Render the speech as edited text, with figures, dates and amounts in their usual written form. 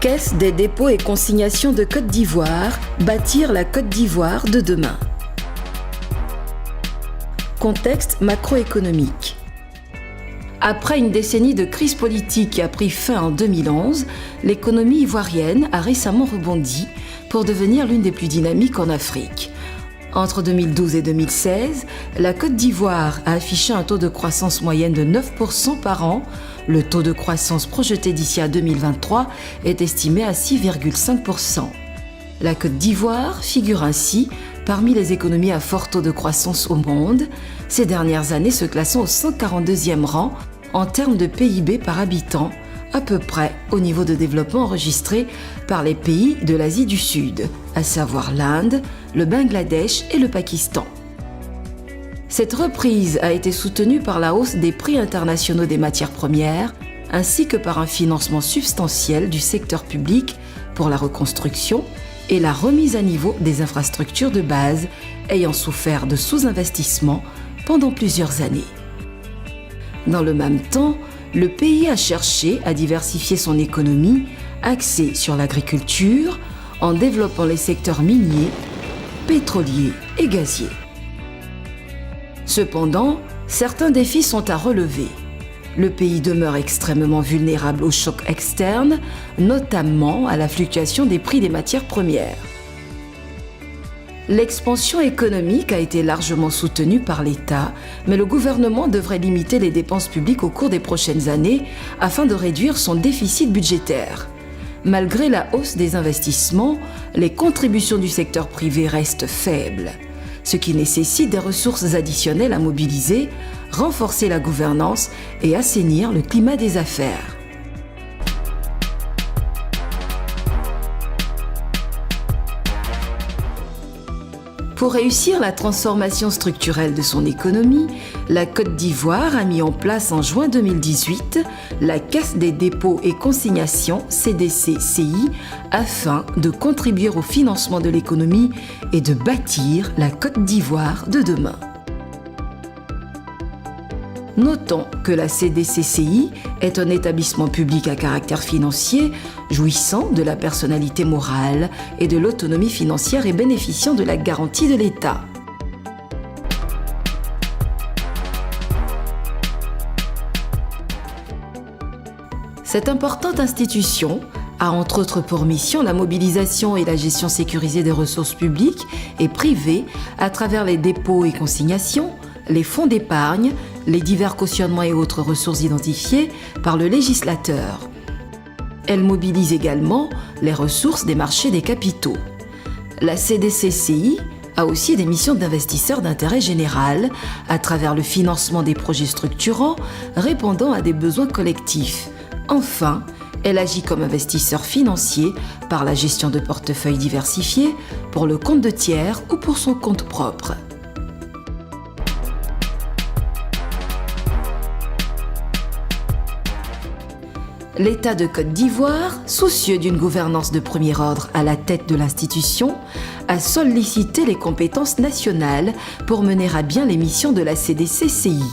Caisse des dépôts et consignations de Côte d'Ivoire, bâtir la Côte d'Ivoire de demain. Contexte macroéconomique. Après une décennie de crise politique qui a pris fin en 2011, l'économie ivoirienne a récemment rebondi pour devenir l'une des plus dynamiques en Afrique. Entre 2012 et 2016, la Côte d'Ivoire a affiché un taux de croissance moyenne de 9% par an. Le taux de croissance projeté d'ici à 2023 est estimé à 6,5%. La Côte d'Ivoire figure ainsi parmi les économies à fort taux de croissance au monde, ces dernières années se classant au 142e rang en termes de PIB par habitant, à peu près au niveau de développement enregistré par les pays de l'Asie du Sud, à savoir l'Inde, le Bangladesh et le Pakistan. Cette reprise a été soutenue par la hausse des prix internationaux des matières premières, ainsi que par un financement substantiel du secteur public pour la reconstruction et la remise à niveau des infrastructures de base ayant souffert de sous-investissement pendant plusieurs années. Dans le même temps, le pays a cherché à diversifier son économie, axée sur l'agriculture, en développant les secteurs miniers, pétroliers et gaziers. Cependant, certains défis sont à relever. Le pays demeure extrêmement vulnérable aux chocs externes, notamment à la fluctuation des prix des matières premières. L'expansion économique a été largement soutenue par l'État, mais le gouvernement devrait limiter les dépenses publiques au cours des prochaines années afin de réduire son déficit budgétaire. Malgré la hausse des investissements, les contributions du secteur privé restent faibles, ce qui nécessite des ressources additionnelles à mobiliser, renforcer la gouvernance et assainir le climat des affaires. Pour réussir la transformation structurelle de son économie, la Côte d'Ivoire a mis en place en juin 2018 la Caisse des dépôts et consignations CDC-CI afin de contribuer au financement de l'économie et de bâtir la Côte d'Ivoire de demain. Notons que la CDC-CI est un établissement public à caractère financier jouissant de la personnalité morale et de l'autonomie financière et bénéficiant de la garantie de l'État. Cette importante institution a entre autres pour mission la mobilisation et la gestion sécurisée des ressources publiques et privées à travers les dépôts et consignations, les fonds d'épargne, les divers cautionnements et autres ressources identifiées par le législateur. Elle mobilise également les ressources des marchés des capitaux. La CDC-CI a aussi des missions d'investisseurs d'intérêt général à travers le financement des projets structurants répondant à des besoins collectifs. Enfin, elle agit comme investisseur financier par la gestion de portefeuilles diversifiés pour le compte de tiers ou pour son compte propre. L'État de Côte d'Ivoire, soucieux d'une gouvernance de premier ordre à la tête de l'institution, a sollicité les compétences nationales pour mener à bien les missions de la CDC-CI.